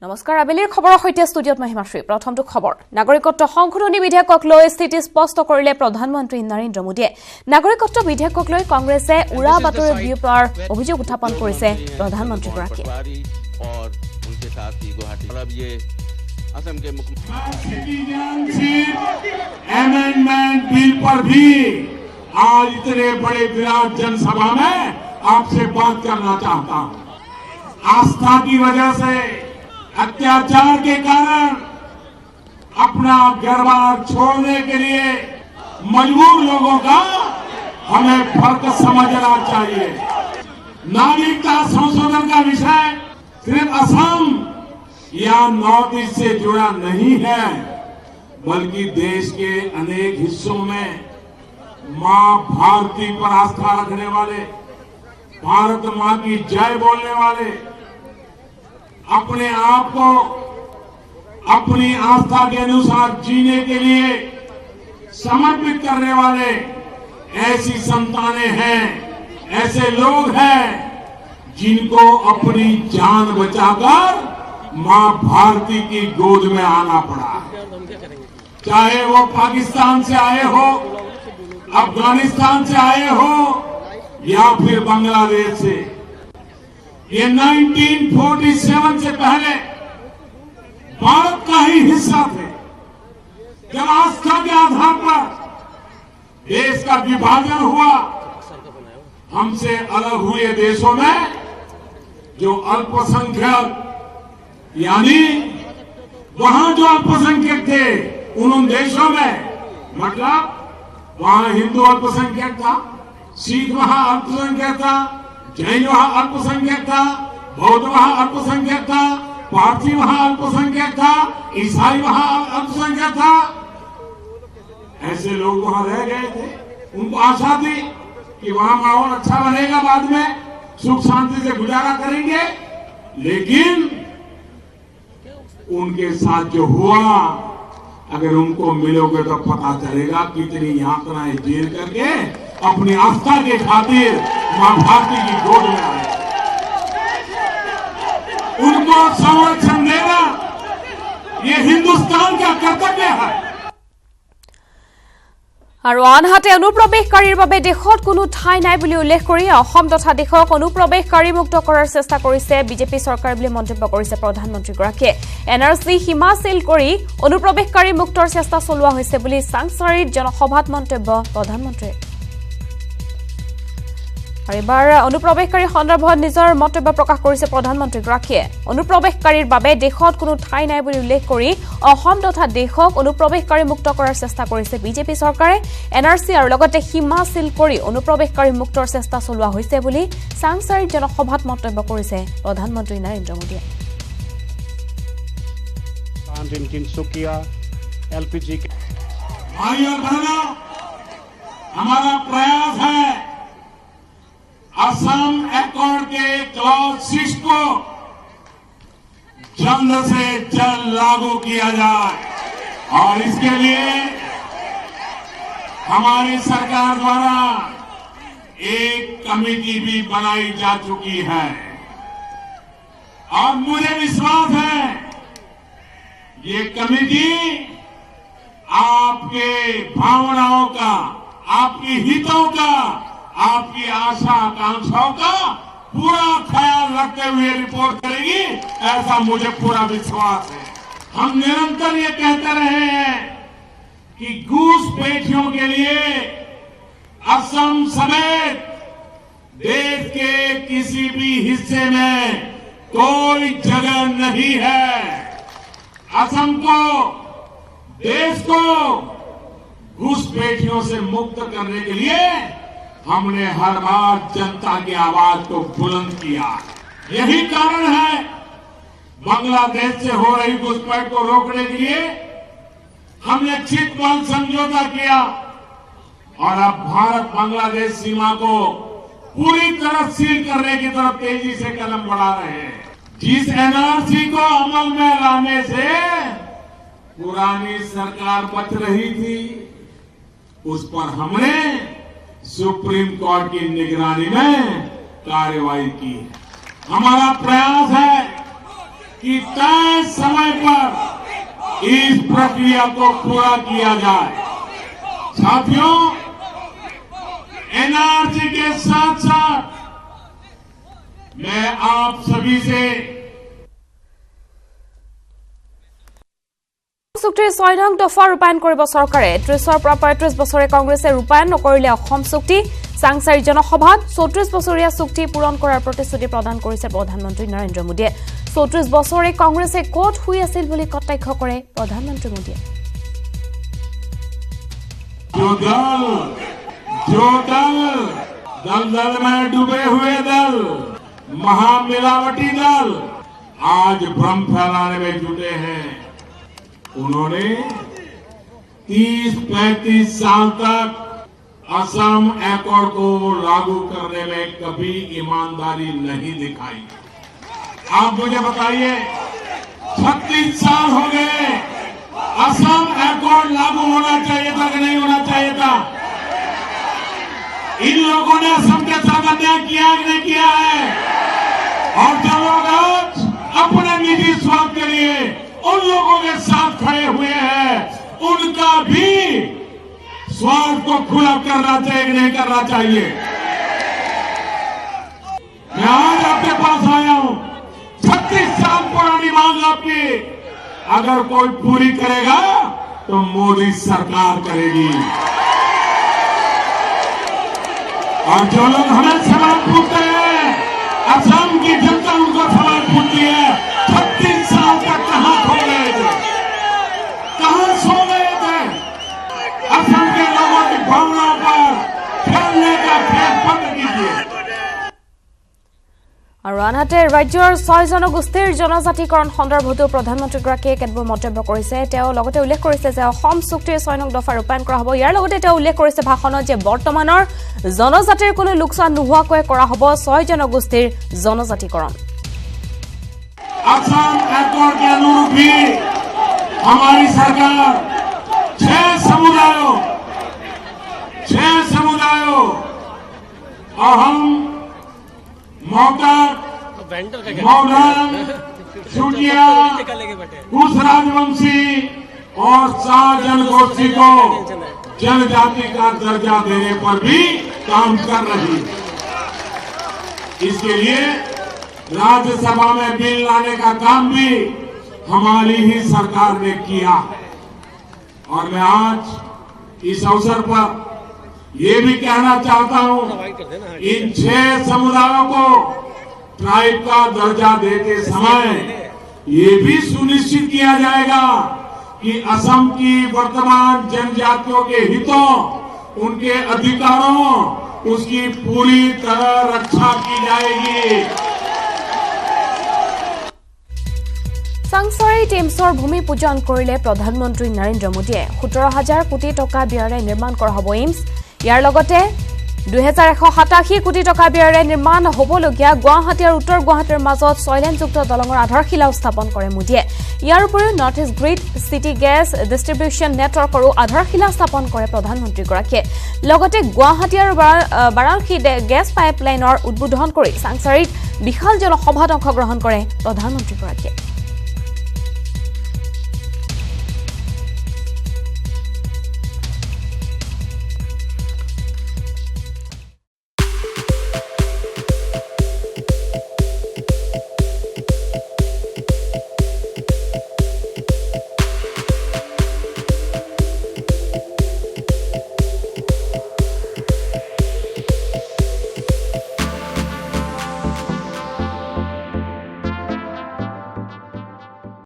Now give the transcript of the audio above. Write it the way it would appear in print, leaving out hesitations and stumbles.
নমস্কাৰ আবেলিৰ খবৰৰ সৈতে ষ্টুডিঅত মহিমাশ্ৰী প্ৰথমটো খবৰ নাগৰিকত্ব সংশোধনী বিধেয়কক লৈ স্থিতি স্পষ্ট কৰিলে প্ৰধানমন্ত্ৰী নৰেন্দ্ৰ মোদীয়ে নাগৰিকত্ব বিধেয়কক লৈ কংগ্ৰেছে উৰা বাতৰি বিয়পোৱাৰ অভিযোগ উত্থাপন কৰিছে প্ৰধানমন্ত্ৰীগৰাকীয়ে असम के सिटीजनशिप अमेंडमेंट बिल पर भी आज इतने बड़े विराट जनसभा में आपसे बात करना चाहता हूं। आस्था की वजह से अत्याचार के कारण अपना घर-बार छोड़ने के लिए मजबूर लोगों का हमें फर्क समझना चाहिए। नागरिकता संशोधन का विषय सिर्फ असम या नॉर्थ ईस्ट से जुड़ा नहीं है, बल्कि देश के अनेक हिस्सों में मां भारती पर आस्था रखने वाले, भारत मां की जय बोलने वाले, अपने आप को अपनी आस्था के अनुसार जीने के लिए समर्पित करने वाले ऐसी संतानें हैं, ऐसे लोग हैं जिनको अपनी जान बचाकर मां भारती की गोद में आना पड़ा। चाहे वो पाकिस्तान से आए हो, अफगानिस्तान से आए हो या फिर बांग्लादेश से। ये 1947 से पहले भारत का ही हिस्सा थे। जब आस्था के आधार पर देश का विभाजन हुआ, हमसे अलग हुए देशों में जो अल्पसंख्यक यानी वहां जो अल्पसंख्यक थे उन देशों में, मतलब वहां हिंदू अल्पसंख्यक था, सिख वहां अल्पसंख्यक था, जैन वहां अल्पसंख्यक था, बौद्ध वहां अल्पसंख्यक था, पारसी वहां अल्पसंख्यक था, ईसाई वहां अल्पसंख्यक था। ऐसे लोग वहां रह गए थे। उनको आशा थी कि वहां माहौल अच्छा बनेगा, बाद में सुख शांति से गुजारा करेंगे। लेकिन उनके साथ जो हुआ, अगर उनको मिलोगे तो पता चलेगा कितनी यातनाएं झेल करके अपनी आस्था के खातिर मां भारती की गोद में आए। उनको संरक्षण देना ये हिंदुस्तान का कर्तव्य है। আৰু আনহাতে অনুপ্ৰৱেশকাৰীৰ বাবে দেশত কোনো ঠাই নাই বুলি উল্লেখ কৰি অসম তথা দেশক অনুপ্ৰৱেশকাৰী মুক্ত কৰাৰ চেষ্টা কৰিছে বিজেপি চৰকাৰ বুলি মন্তব্য কৰিছে প্ৰধানমন্ত্ৰীগৰাকীয়ে। এনআৰচি সীমা সিল কৰি অনুপ্ৰৱেশকাৰী মুক্তৰ চেষ্টা চলোৱা হৈছে বুলি চাংচাৰীত জনসভাত মন্তব্য প্ৰধানমন্ত্ৰীৰ। আৰু এবাৰ অনুপ্ৰৱেশকাৰী সন্দৰ্ভত নিজৰ মন্তব্য প্ৰকাশ কৰিছে প্ৰধানমন্ত্ৰীগৰাকীয়ে। অনুপ্ৰৱেশকাৰীৰ বাবে দেশত কোনো ঠাই নাই বুলি উল্লেখ কৰি অসম তথা দেশক অনুপ্ৰৱেশকাৰী মুক্ত কৰাৰ চেষ্টা কৰিছে বিজেপি চৰকাৰে। এনআৰচি আৰু লগতে সীমা সিল কৰি অনুপ্ৰৱেশকাৰী মুক্তৰ চেষ্টা চলোৱা হৈছে বুলি চাংচাৰীত জনসভাত মন্তব্য কৰিছে প্ৰধানমন্ত্ৰী নৰেন্দ্ৰ মোদীয়ে। असम एकॉर्ड के क्लॉज 6 को जल्द से जल्द लागू किया जाए और इसके लिए हमारी सरकार द्वारा एक कमेटी भी बनाई जा चुकी है। और मुझे विश्वास है ये कमेटी आपके भावनाओं का, आपकी हितों का, आपकी आशा आकांक्षाओं का पूरा ख्याल रखते हुए रिपोर्ट करेगी, ऐसा मुझे पूरा विश्वास है। हम निरंतर ये कहते रहे हैं कि घुसपैठियों के लिए असम समेत देश के किसी भी हिस्से में कोई जगह नहीं है। असम को, देश को घुसपैठियों से मुक्त करने के लिए हमने हर बार जनता की आवाज को बुलंद किया। यही कारण है बांग्लादेश से हो रही घुसपैठ को रोकने के लिए हमने चितबल समझौता किया और अब भारत बांग्लादेश सीमा को पूरी तरह सील करने की तरफ तेजी से कदम बढ़ा रहे हैं। जिस एनआरसी को अमल में लाने से पुरानी सरकार बच रही थी, उस पर हमने सुप्रीम कोर्ट की निगरानी में कार्रवाई की। हमारा प्रयास है कि तय समय पर इस प्रक्रिया को पूरा किया जाए। साथियों, एनआरसी के साथ साथ मैं आप सभी से চুক্তিৰ ৬ নং দফা ৰূপায়ণ কৰিব চৰকাৰে। ৩০ৰ পৰা ৩৫ বছৰে কংগ্ৰেছে ৰূপায়ণ নকৰিলে অসম চুক্তি। চাংচাৰী জনসভাত ৩৪ বছৰীয়া চুক্তি পূৰণ কৰাৰ প্ৰতিশ্ৰুতি প্ৰদান কৰিছে প্ৰধানমন্ত্ৰী নৰেন্দ্ৰ মোদীয়ে। ৩৪ বছৰে কংগ্ৰেছে ক'ত শুই আছিল বুলি কটাক্ষ কৰে প্ৰধানমন্ত্ৰী মোদীয়ে। दल में डूबे हुए दल, महामिलावटी दल आज भ्रम फैलाने में जुटे हैं। उन्होंने 30-35 साल तक असम एकॉर्ड को लागू करने में कभी ईमानदारी नहीं दिखाई। आप मुझे बताइए, 36 साल हो गए, असम एकॉर्ड लागू होना चाहिए था कि नहीं होना चाहिए था? इन लोगों ने असम के साथ अन्याय किया कि नहीं किया है? और जो लोग आज अपने निजी स्वार्थ के लिए उन लोगों के साथ खड़े हुए हैं, उनका भी स्वार्थ को खुला करना चाहिए कि नहीं करना चाहिए? मैं आज आपके पास आया हूं, 36 साल पुरानी मांग आपकी अगर कोई पूरी करेगा तो मोदी सरकार करेगी। और जो लोग हमें सवाल पूछते हैं, असम की जनता उनको सवाल पूछती है, 36 साल तक कहां खो गए थे, कहां सो गए थे? असम के लोगों की भावनाओं पर खेलने का खेल बंद कीजिए। আৰু আনহাতে ৰাজ্যৰ ৬ জনগোষ্ঠীৰ জনজাতিকৰণ সন্দৰ্ভতো প্ৰধানমন্ত্ৰীগৰাকীয়ে কেতবোৰ মন্তব্য কৰিছে। তেওঁ লগতে উল্লেখ কৰিছে যে অসম চুক্তিৰ ৬ নং দফা ৰূপায়ণ কৰা হ'ব। ইয়াৰ লগতে তেওঁ উল্লেখ কৰিছে ভাষণত যে বৰ্তমানৰ জনজাতিৰ কোনো লোকচান নোহোৱাকৈ কৰা হ'ব ৬ জনগোষ্ঠীৰ জনজাতিকৰণ। असम एकॉर्ड के अनुरूप भी हमारी सरकार 6 समुदायों अहम, मौकक, मौलान, चुटिया, कुश राजवंशी और 4 जनगोष्ठी को जनजाति का दर्जा देने पर भी काम कर रही है। इसके लिए राज्यसभा में बिल लाने का काम भी हमारी ही सरकार ने किया है। और मैं आज इस अवसर पर ये भी कहना चाहता हूं, इन 6 समुदायों को ट्राइब का दर्जा देते समय ये भी सुनिश्चित किया जाएगा कि असम की वर्तमान जनजातियों के हितों, उनके अधिकारों, उसकी पूरी तरह रक्षा की जाएगी। চাংচাৰী টিমছৰ ভূমি পূজন কৰিলে প্ৰধানমন্ত্ৰী নৰেন্দ্ৰ মোদীয়ে। 17,000 কোটি টকা ব্যয়েৰে নিৰ্মাণ কৰা হ'ব এইমছ। ইয়াৰ লগতে 2,187 কোটি টকা ব্যয়েৰে নিৰ্মাণ হ'বলগীয়া গুৱাহাটী আৰু উত্তৰ গুৱাহাটীৰ মাজত 6 লেনযুক্ত দলঙৰ আধাৰশিলা স্থাপন কৰে মোদীয়ে। ইয়াৰ উপৰিও নৰ্থ ইষ্ট গ্ৰীড চিটি গেছ ডিষ্ট্ৰিবিউশ্যন নেটৱৰ্কৰো আধাৰশিলা স্থাপন কৰে প্ৰধানমন্ত্ৰীগৰাকীয়ে। লগতে গুৱাহাটী আৰু বাৰাণসী গেছ পাইপলাইনৰ উদ্বোধন কৰি চাংচাৰীত বিশাল জনসভাত অংশগ্ৰহণ কৰে প্ৰধানমন্ত্ৰীগৰাকীয়ে।